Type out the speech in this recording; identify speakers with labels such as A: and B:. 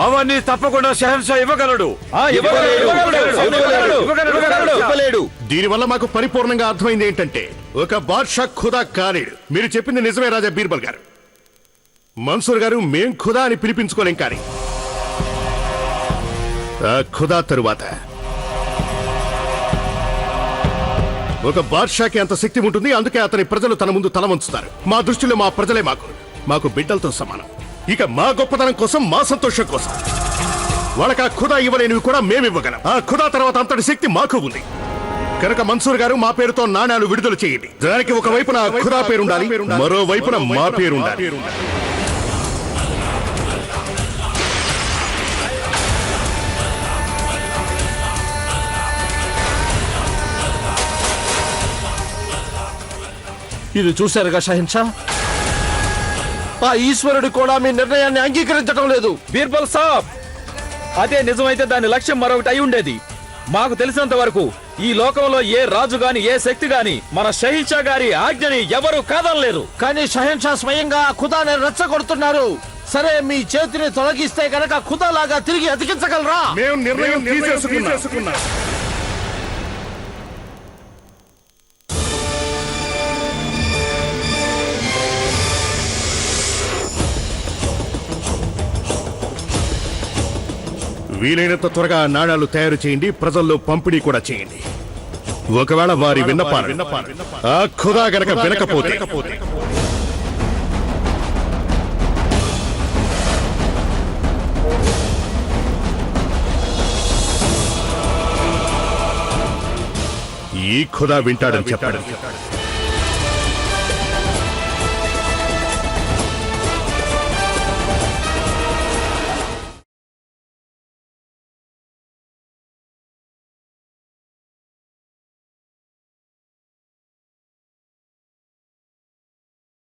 A: అవన్నీ తప్పకుండా షహన్షా ఇవ్వగలడు.
B: ఇవ్వలేడు. దీనివల్ల మాకు పరిపూర్ణంగా అర్థమైంది ఏంటంటే ఒక బాద్షా ఖుదా కాలేడు. మీరు చెప్పింది నిజమే రాజా బీర్బల్ గారు. మన్సూర్ గారు మేం ఖుదా అని పిలిపించుకోలేం, కానీ ఆ ఖుదా తరువాత ఒక బాద్షాకి అంత శక్తి ఉంటుంది. అందుకే అతని ప్రజలు తన ముందు తల వంచుతారు. మా దృష్టిలో మా ప్రజలే మాకు బిడ్డలతో సమానం. ఇక మా గొప్పతనం కోసం, మా సంతోషం కోసం వాళ్ళకి ఆ ఖుదా ఇవ్వలేనివి కూడా మేమివ్వగలం. ఆ ఖుదా తర్వాత అంతటి శక్తి మాకు ఉంది. కనుక మన్సూర్ గారు మా పేరుతో నాణ్యాలు విడుదల చేయండి. దానికి ఒక వైపున ఖుదా పేరుండాలి, మరో వైపున మా పేరుండాలి.
C: ఇది చూశారుగా షహిన్షా, ఆ ఈశ్వరుడు కూడా మీ నిర్ణయాన్ని అంగీకరించడం లేదు.
D: బీర్బల్ సాబ్, అదే నిజమైతే దాని లక్ష్యం మరొకటి అయి ఉండేది. మాకు తెలిసినంత వరకు ఈ లోకంలో ఏ రాజు గాని, ఏ శక్తి గాని మన షహిన్షా గారి ఆజ్ఞని ఎవరు కాదనలేరు.
C: కానీ షహిన్షా స్వయంగా ఖుదాని రెచ్చగొడుతున్నారు. సరే, మీ చేతిని తొలగిస్తే గనక ఖుదా లాగా తిరిగి అతికించగలరా?
B: మేము నిర్ణయం తీసేసుకున్నాం. వీలైనంత త్వరగా నాణాలు తయారు చేయండి, ప్రజల్లో పంపిణీ కూడా చేయండి. ఒకవేళ వారి విన్నపాలు ఆ ఖుదా గనక వినకపోతే ఈ ఖుదా వింటాడని చెప్పండి.